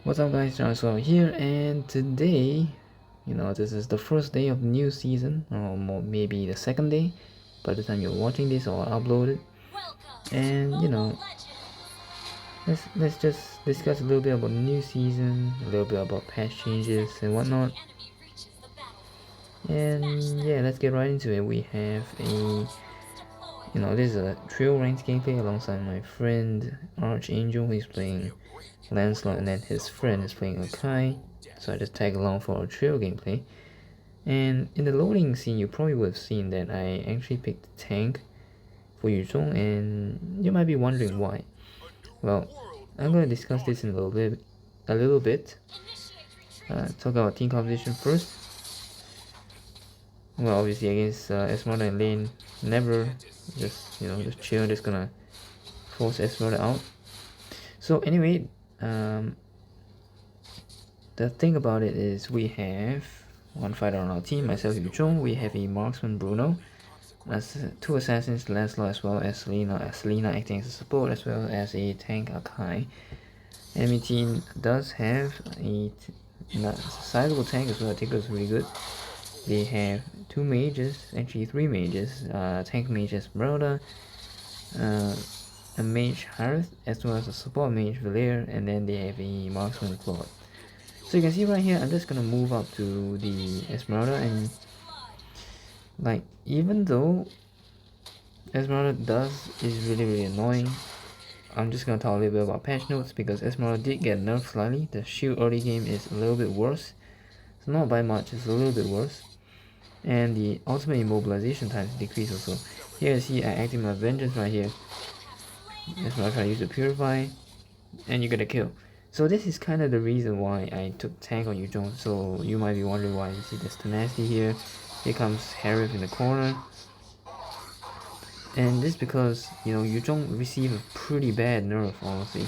What's up guys, Joshua here, and today, this is the first day of the new season, or maybe the second day by the time you're watching this or upload it. And let's just discuss a little bit about the new season, a little bit about patch changes and whatnot. And yeah, let's get right into it. We have this is a trio ranked gameplay alongside my friend Archangel. He's playing Lancelot, and then his friend is playing Akai. So I just tag along for a trio gameplay. And in the loading scene, you probably would have seen that I actually picked tank for Yu Zhong, and you might be wondering why. Well, I'm gonna discuss this in a little bit. Talk about team composition first. Well, obviously against Esmeralda in lane, never just chill. Just gonna force Esmeralda out. So anyway, the thing about it is we have one fighter on our team, myself, Yu Zhong. We have a marksman, Bruno. That's two assassins, Lancelot, as well as Selena acting as a support, as well as a tank, Akai. Enemy team does have a sizable tank as well. I think it's really good. They have two mages, actually three mages. Tank mage Esmeralda, a mage Harith, as well as a support mage Valir, and then they have a marksman Claude. So you can see right here, I'm just gonna move up to the Esmeralda, and like, even though Esmeralda is really annoying, I'm just gonna talk a little bit about patch notes, because Esmeralda did get nerfed slightly. The shield early game is a little bit worse. It's not by much, it's a little bit worse. And the ultimate immobilization time decreased also. Here you see I activate my vengeance right here. Esmeralda try to use the purify, and you get a kill. So this is kind of the reason why I took tank on Yu Zhong. So you might be wondering why. You see there's tenacity here. Here comes Harith in the corner. And this because, Yu Zhong received a pretty bad nerf, honestly.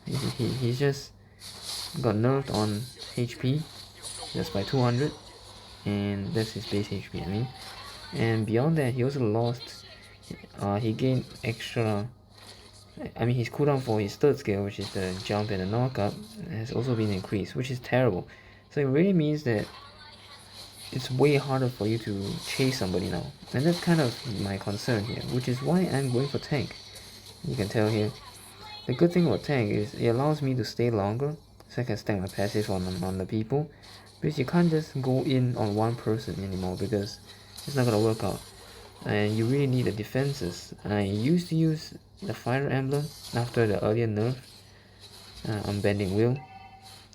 He's just got nerfed on HP, just by 200. And that's his base HP, I mean. And beyond that, he also lost, he gained extra, his cooldown for his third skill, which is the jump and the knockup, has also been increased, which is terrible. So it really means that it's way harder for you to chase somebody now. And that's kind of my concern here, which is why I'm going for tank. You can tell here. The good thing about tank is it allows me to stay longer, so I can stack my passive on the people. Because you can't just go in on one person anymore, because it's not gonna work out. And you really need the defenses. I used to use the fire emblem after the earlier nerf on bending wheel.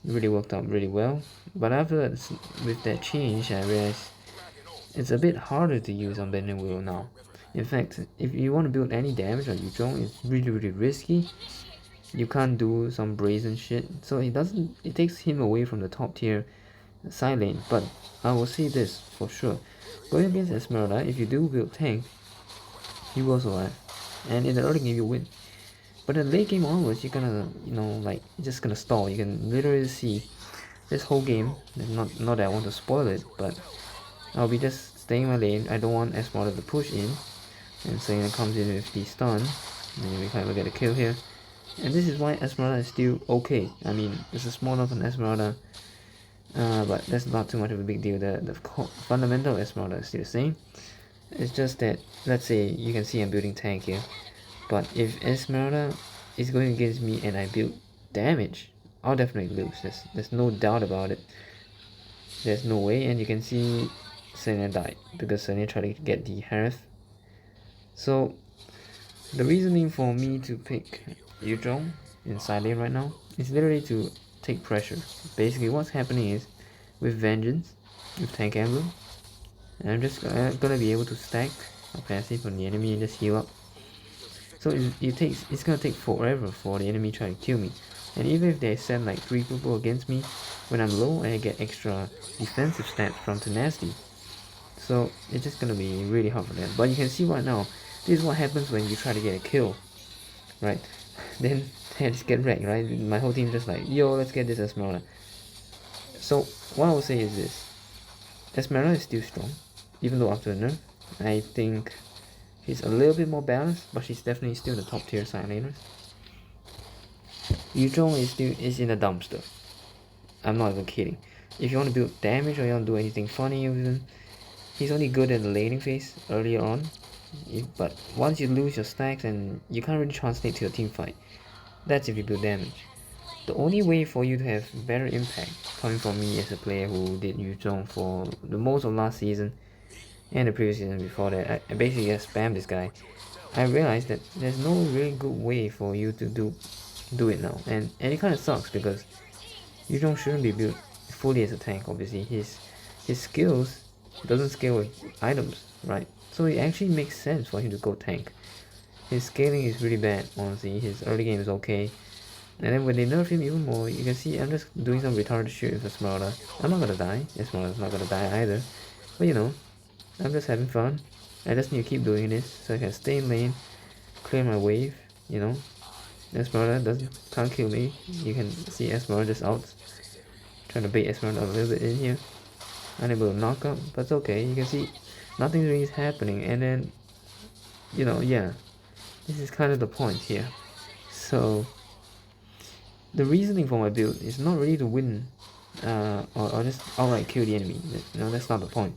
It really worked out really well. But after that, with that change, I realized it's a bit harder to use on bending wheel now. In fact, if you want to build any damage on Yu Zhong, it's really risky. You can't do some brazen shit, so it takes him away from the top tier side lane. But I will say this for sure, going against Esmeralda, if you do build tank, you will survive, and in the early game you win. But in the late game onwards, you're gonna, just gonna stall. You can literally see this whole game, not that I want to spoil it, but I'll be just staying in my lane. I don't want Esmeralda to push in, and Selena comes in with the stun, and we kind of get a kill here. And this is why Esmeralda is still okay. I mean, it's a small enough on Esmeralda, but that's not too much of a big deal. The fundamental Esmeralda is still the same. It's just that, let's say, you can see I'm building tank here, but if Esmeralda is going against me and I build damage, I'll definitely lose. There's no doubt about it. There's no way. And you can see Selena died because Selena tried to get the Harith. So the reasoning for me to pick Yu Zhong in side lane right now is literally to take pressure. Basically what's happening is, with vengeance, with tank emblem, I'm just gonna be able to stack a passive on the enemy and just heal up. So it's gonna take forever for the enemy trying to kill me. And even if they send like 3 people against me, when I'm low I get extra defensive stats from tenacity. So it's just gonna be really hard for them. But you can see right now, this is what happens when you try to get a kill, right? Then I just get wrecked, right? My whole team just like, yo, let's get this Esmeralda. So what I would say is this: Esmeralda is still strong, even though after a nerf. I think she's a little bit more balanced, but she's definitely still the top tier sidelaners. Yu Zhong is in a dumpster. I'm not even kidding. If you want to build damage or you want to do anything funny with him, he's only good at the laning phase earlier on. But once you lose your stacks and you can't really translate to your team fight, that's if you build damage. The only way for you to have better impact, coming from me as a player who did Yu Zhong for the most of last season and the previous season before that, I basically just spammed this guy. I realized that there's no really good way for you to do it now, and it kind of sucks because Yu Zhong shouldn't be built fully as a tank. Obviously, his skills doesn't scale with items, right? So it actually makes sense for him to go tank. His scaling is really bad, honestly. His early game is okay. And then when they nerf him even more, you can see I'm just doing some retarded shit with Esmeralda. I'm not gonna die. Esmeralda's not gonna die either. But you know, I'm just having fun. I just need to keep doing this so I can stay in lane, clear my wave, you know. Esmeralda can't kill me. You can see Esmeralda just out. Trying to bait Esmeralda a little bit in here. Unable to knock up, but it's okay. You can see nothing really is happening, and then, you know, yeah. This is kind of the point here. So the reasoning for my build is not really to win or just outright kill the enemy. No, that's not the point.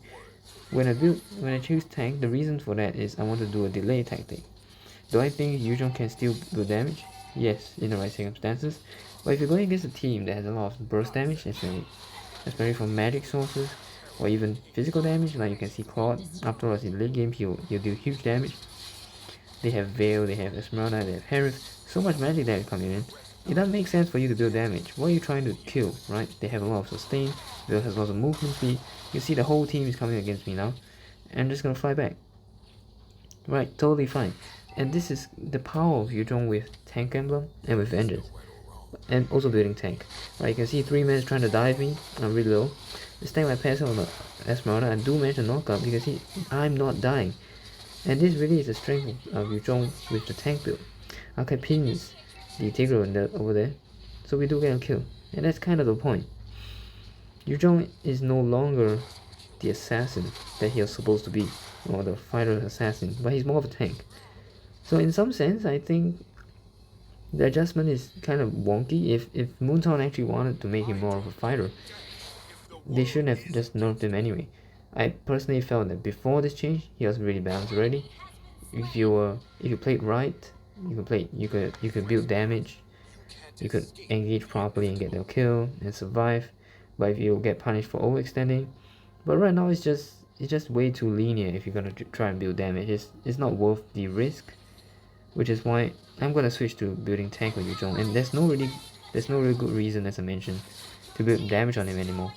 When I choose tank, the reason for that is I want to do a delay tactic. Do I think Yu Zhong can still do damage? Yes, in the right circumstances. But if you're going against a team that has a lot of burst damage, especially from magic sources, or even physical damage, like you can see Claude, after all, in late game he'll do huge damage. They have Veil, they have Esmeralda, they have Harris, so much magic damage coming in. It doesn't make sense for you to build damage. What are you trying to kill, right? They have a lot of sustain, Veil has lots of movement speed. You see the whole team is coming against me now. And I'm just gonna fly back. Right, totally fine. And this is the power of Yu Zhong with tank emblem and with vengeance. And also building tank. Right, you can see 3 men trying to dive me. I'm really low. This time I pass on the Esmeralda and do manage to knock up. You can see I'm not dying. And this really is the strength of Yu Zhong with the tank build. Okay, pins the Tigro over there. So we do get a kill. And that's kind of the point. Yu Zhong is no longer the assassin that he was supposed to be, or the fighter assassin, but he's more of a tank. So in some sense, I think the adjustment is kind of wonky. If Moontown actually wanted to make him more of a fighter, they shouldn't have just nerfed him anyway. I personally felt that before this change, he was really balanced already. If you played right, you could build damage, you could engage properly and get the kill and survive. But if you get punished for overextending, but right now it's just way too linear. If you're gonna try and build damage, it's not worth the risk, which is why I'm gonna switch to building tank with Yu Zhong. And there's no really good reason, as I mentioned, to build damage on him anymore,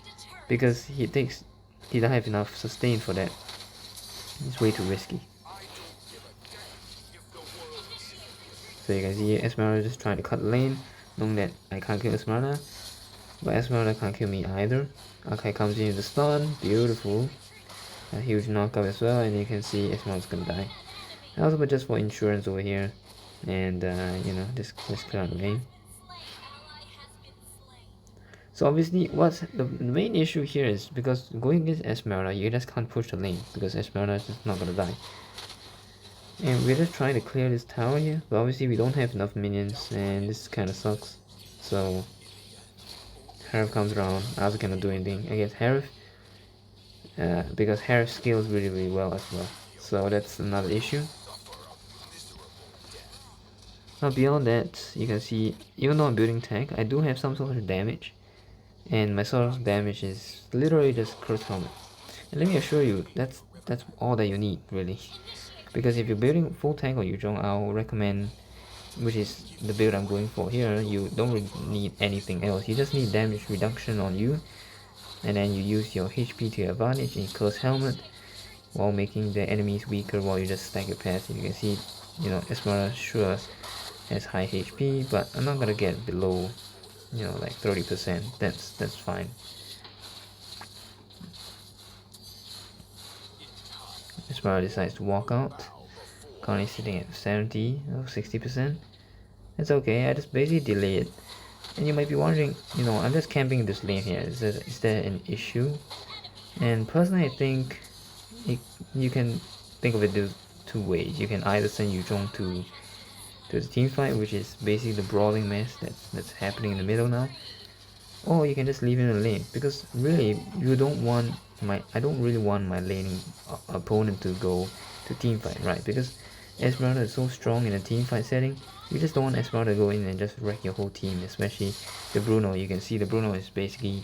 because he doesn't have enough sustain for that. It's way too risky. So you can see Esmeralda just trying to cut lane, knowing that I can't kill Esmeralda, but Esmeralda can't kill me either. Okay, comes in with the stun, beautiful. A huge knockup as well, and you can see Esmeralda's gonna die. Also, but just for insurance over here, and you know, just clear out the lane. So obviously, what's the main issue here is because going against Esmeralda, you just can't push the lane because Esmeralda is just not gonna die. And we're just trying to clear this tower here, but obviously we don't have enough minions, and this kind of sucks. So Harif comes around. I also cannot do anything against Harif, because Harif scales really well as well. So that's another issue. Now beyond that, you can see even though I'm building tank, I do have some sort of damage, and my sort of damage is literally just curse helmet. And let me assure you, that's all that you need really. Because if you're building full tank or Yu Zhong, I'll recommend, which is the build I'm going for here, you don't really need anything else. You just need damage reduction on you, and then you use your HP to your advantage in curse helmet while making the enemies weaker while you just stack your passive. You can see, you know, Esmeralda sure has high HP, but I'm not gonna get below, you know, like 30%. That's fine. Esmeralda decides to walk out. Currently sitting at 70 or 60%. It's okay, I just basically delay it. And you might be wondering, you know, I'm just camping this lane here. Is there an issue? And personally, I think you can think of it two ways. You can either send Yu Zhong to to the team fight, which is basically the brawling mess that's happening in the middle now. Or you can just leave him in the lane, because really you don't want I don't really want my laning opponent to go to team fight, right? Because Esmeralda is so strong in a team fight setting, you just don't want Esmeralda to go in and just wreck your whole team, especially the Bruno. You can see the Bruno is basically,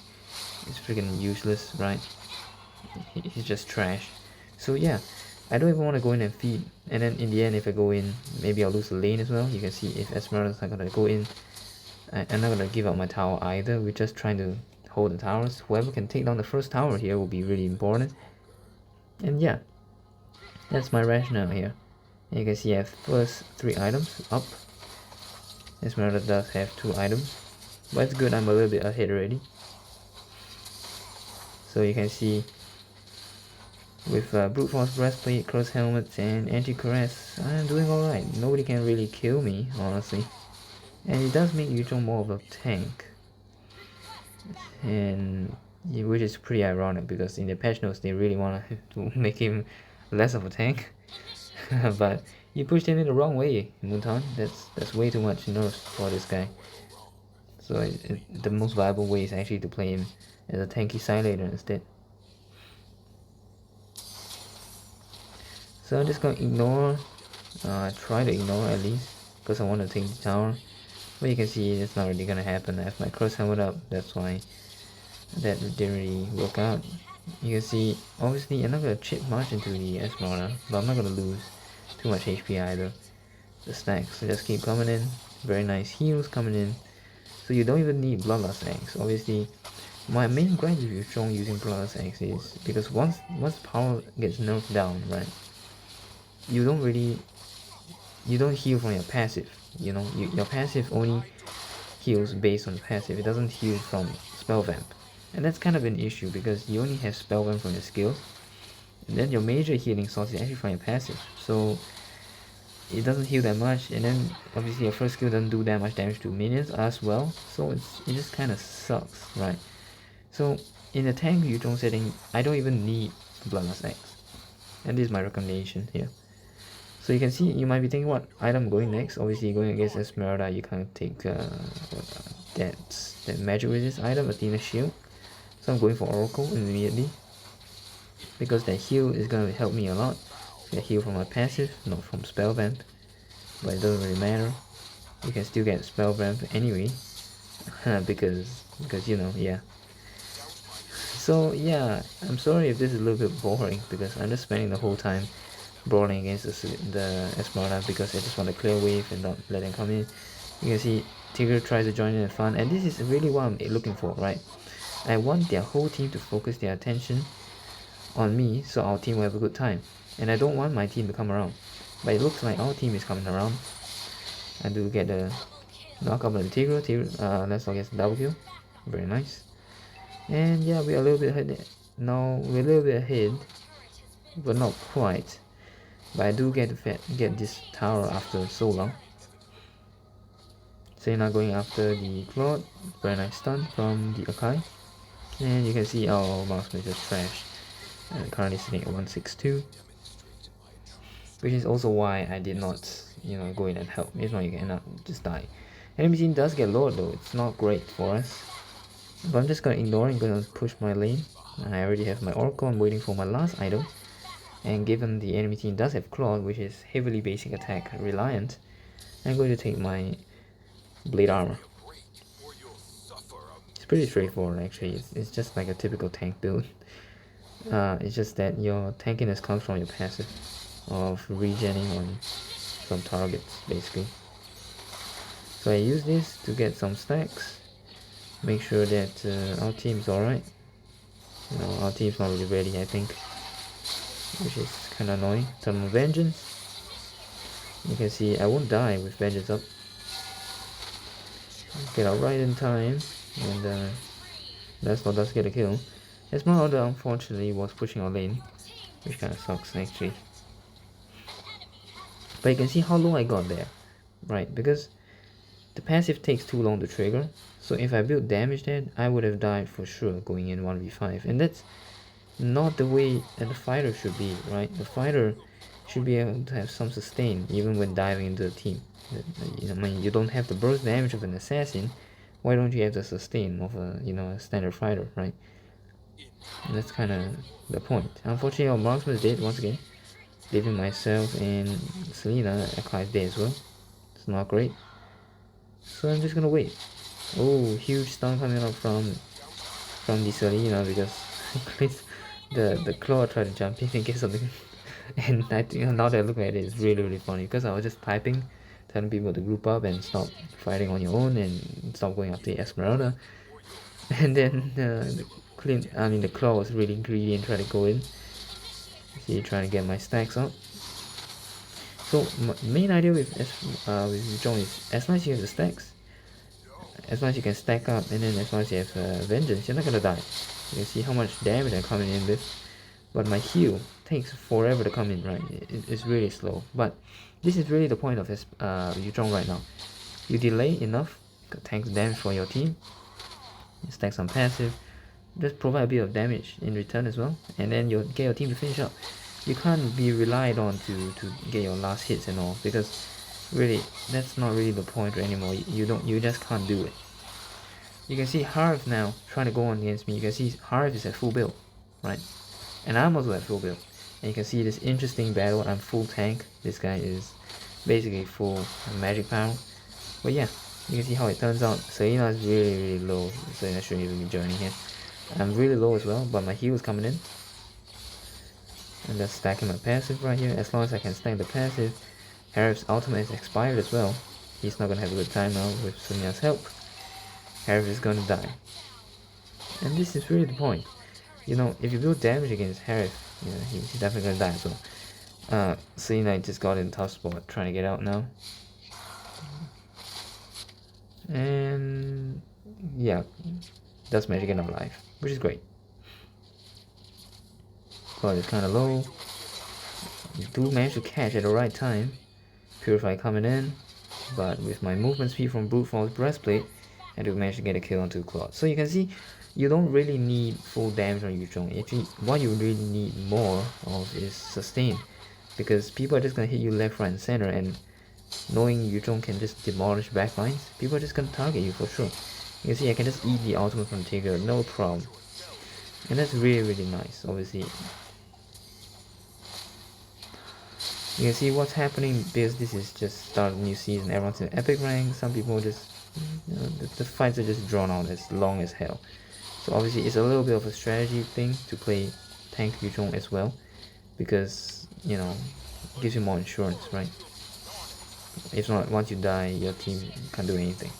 it's freaking useless, right? He's just trash. So yeah, I don't even want to go in and feed, and then in the end if I go in, maybe I'll lose the lane as well. You can see if Esmeralda's not gonna go in, I'm not gonna give up my tower either. We're just trying to hold the towers. Whoever can take down the first tower here will be really important. And yeah, that's my rationale here. And you can see I have first 3 items up. Esmeralda does have 2 items, but it's good, I'm a little bit ahead already. So you can see with brute force breastplate, cross helmets, and anti-caress, I'm doing alright. Nobody can really kill me, honestly. And it does make Yu Zhong more of a tank, and which is pretty ironic because in the patch notes they really want to make him less of a tank. But you pushed him in the wrong way, Mutan. That's way too much nerfs for this guy. So the most viable way is actually to play him as a tanky sidelaner instead. So I'm just gonna ignore, try to ignore at least, because I want to take the tower. But you can see it's not really gonna happen. I have my cross helmet up, that's why that didn't really work out. You can see, obviously I'm not gonna chip much into the Esmeralda, but I'm not gonna lose too much HP either. The stacks just keep coming in, very nice heals coming in. So you don't even need Bloodlust Axe. Obviously, my main gripe with Yu Zhong using Bloodlust Axe is because once power gets nerfed down, right, you don't heal from your passive. You know, your passive only heals based on passive. It doesn't heal from spell vamp, and that's kind of an issue because you only have spell vamp from your skills, and then your major healing source is actually from your passive. So it doesn't heal that much, and then obviously your first skill doesn't do that much damage to minions as well. So it just kind of sucks, right? So in a tank Yu Zhong setting, I don't even need Bloodlust Axe, and this is my recommendation here. So you can see, you might be thinking what item going next. Obviously going against Esmeralda, you can't take that magic resist item, Athena Shield. So I'm going for Oracle immediately, because that heal is going to help me a lot. I heal from my passive, not from spell vamp, but it doesn't really matter. You can still get spell vamp anyway, because you know, yeah. So yeah, I'm sorry if this is a little bit boring, because I'm just spending the whole time brawling against the Esmeralda because I just want to clear wave and not let them come in. You can see Tigger tries to join in the fun, and this is really what I'm looking for, right? I want their whole team to focus their attention on me, so our team will have a good time. And I don't want my team to come around, but it looks like our team is coming around. I do get the knock up on the Tigger. Let's not get the double kill. Very nice. And yeah, we're a little bit ahead. Now we're a little bit ahead, but not quite. But I do get this tower after so long. So you're not going after the Claude. Very nice stun from the Akai. And you can see our marksman is just trash. Currently sitting at 162. Which is also why I did not, you know, go in and help. If not, you can just die. Enemy team does get lowered though. It's not great for us. But I'm just gonna ignore and gonna push my lane. I already have my Oracle. I'm waiting for my last item. And given the enemy team does have Claude, which is heavily basic attack reliant, I'm going to take my Blade Armor. It's pretty straightforward actually. It's just like a typical tank build. It's just that your tankiness comes from your passive of regenning on some targets basically. So I use this to get some stacks, make sure that our team's alright. You know, our team's not really ready, I think, which is kind of annoying. Some Vengeance. You can see I won't die with Vengeance up. Get out right in time, and that's what does get a kill. Esmeralda unfortunately was pushing our lane, which kind of sucks actually. But you can see how low I got there, right? Because the passive takes too long to trigger. So if I built damage there, I would have died for sure going in 1v5. And that's not the way that the fighter should be, right? The fighter should be able to have some sustain even when diving into the team. I mean, you don't have the burst damage of an assassin. Why don't you have the sustain of a a standard fighter, right? And that's kind of the point. Unfortunately, our marksman is dead once again, leaving myself and Selena at Clive's dead as well. It's not great. So I'm just gonna wait. Oh, huge stun coming up from the Selena because the claw tried to jump in and get something. And I think now that I look at it, it's really funny because I was just typing, telling people to group up and stop fighting on your own and stop going after the Esmeralda. And then the claw was really greedy and tried to go in. See, trying to get my stacks up. So my main idea with Yu Zhong is as long as you have the stacks, as long as you can stack up, and then as long as you have vengeance, you're not gonna die. You can see how much damage I'm coming in with. But my heal takes forever to come in, right? It's really slow. But this is really the point of Yu Zhong right now. You delay enough tanks damage for your team, you stack some passive, just provide a bit of damage in return as well, and then you get your team to finish up. You can't be relied on to get your last hits and all, because really that's not really the point anymore. You just can't do it. You can see Harv now trying to go on against me. You can see Harv is at full build, right? And I'm also at full build. And you can see this interesting battle. I'm full tank. This guy is basically full magic power. But yeah, you can see how it turns out. Selena is really low. Selena shouldn't even be joining here. I'm really low as well, but my heal is coming in. I'm just stacking my passive right here. As long as I can stack the passive. Harif's ultimate is expired as well. He's not gonna have a good time now with Selena's help. Harif is gonna die. And this is really the point. If you build damage against Harif, he's definitely gonna die as well. Selena just got in a tough spot, trying to get out now. And yeah, does magic in our life, which is great. But it's kind of low. You do manage to catch at the right time. Purify coming in, but with my movement speed from Brute Force Breastplate, I do manage to get a kill onto Claude. So you can see, you don't really need full damage on Yu Zhong. Actually, what you really need more of is sustain, because people are just gonna hit you left, right, and center, and knowing Yu Zhong can just demolish backlines, people are just gonna target you for sure. You can see I can just eat the ultimate from Tigger, no problem. And that's really nice, obviously. You can see what's happening because this is just start of new season. Everyone's in epic rank. Some people just, the fights are just drawn out as long as hell. So obviously it's a little bit of a strategy thing to play tank Yu Zhong as well, because it gives you more insurance, right? If not, once you die, your team can't do anything.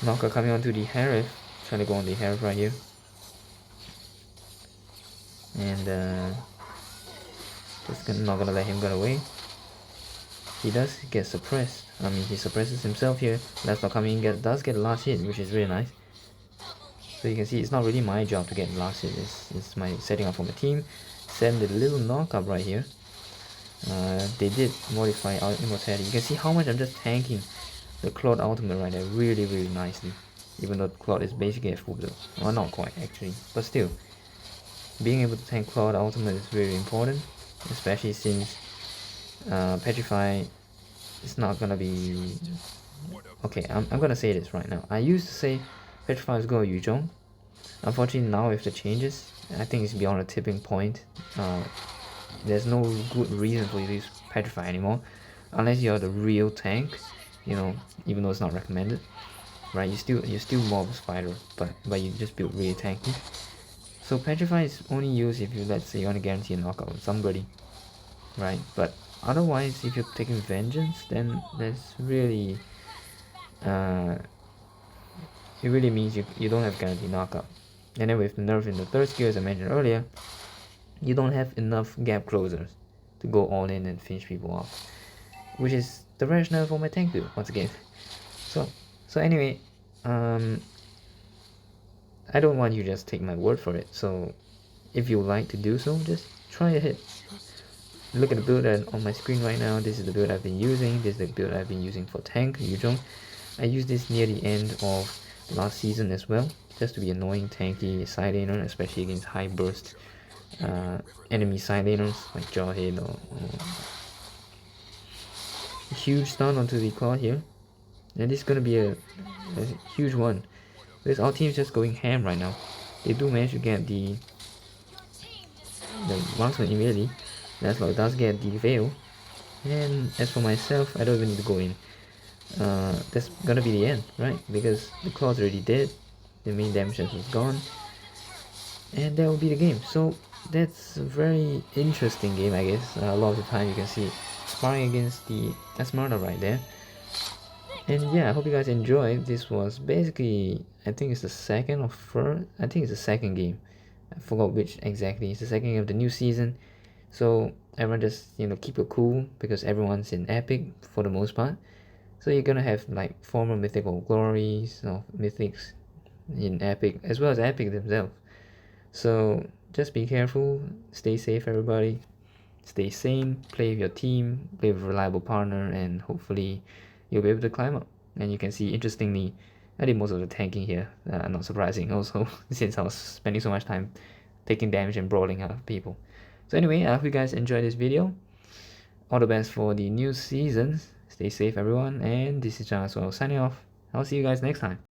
Knocker coming onto the Harif, trying to go on the Harif right here, and just not gonna let him get away. He does get suppressed. I mean, he suppresses himself here. That's not coming in. Does get a last hit, which is really nice. So you can see it's not really my job to get last hit. It's my setting up for my team. Send the little knockup right here. They did modify our immortality. You can see how much I'm just tanking the Claude ultimate right there really nicely. Even though Claude is basically at full build. Well, not quite actually, but still. Being able to tank Claude ultimate is very important, especially since Petrify is not gonna be... Okay, I'm gonna say this right now. I used to say Petrify is going to Yu Zhong. Unfortunately now with the changes, I think it's beyond a tipping point. There's no good reason for you to use Petrify anymore, unless you're the real tank, even though it's not recommended, right? You're still Mob's fighter, but you just build really tanky. So Petrify is only used if you, let's say, you want to guarantee a knockout on somebody, right? But otherwise, if you're taking vengeance, then that's really it really means you don't have guaranteed knockout. And then with the nerf in the third skill, as I mentioned earlier, you don't have enough gap closers to go all in and finish people off, which is the rationale for my tank build once again. So anyway, I don't want you to just take my word for it. So if you would like to do so, just try a hit. Look at the build on my screen right now. This is the build I've been using. This is the build I've been using for tank Yu Zhong. I used this near the end of last season as well, just to be annoying tanky sidelaners, especially against high burst enemy sidelaners like Jawhead or huge stun onto the claw here, and this is gonna be a huge one because our team's just going ham right now. They do manage to get the marksman immediately. Lancelot does get the veil, and as for myself, I don't even need to go in. That's gonna be the end, right? Because the claw's already dead, the main damage was gone, and that will be the game. So that's a very interesting game, I guess. A lot of the time you can see sparring against the Esmeralda right there. And yeah, I hope you guys enjoyed. This was basically, I think it's the second or first, I think it's the second game. I forgot which exactly. It's the second game of the new season. So everyone just, you know, keep it cool because everyone's in epic for the most part. So you're gonna have like former mythical glories of mythics in epic as well as epic themselves. So just be careful, stay safe everybody, stay sane, play with your team, play with a reliable partner, and hopefully you'll be able to climb up. And you can see, interestingly, I did most of the tanking here, not surprising also, since I was spending so much time taking damage and brawling out of people. So anyway, I hope you guys enjoyed this video. All the best for the new seasons. Stay safe everyone, and this is John, so signing off. I'll see you guys next time.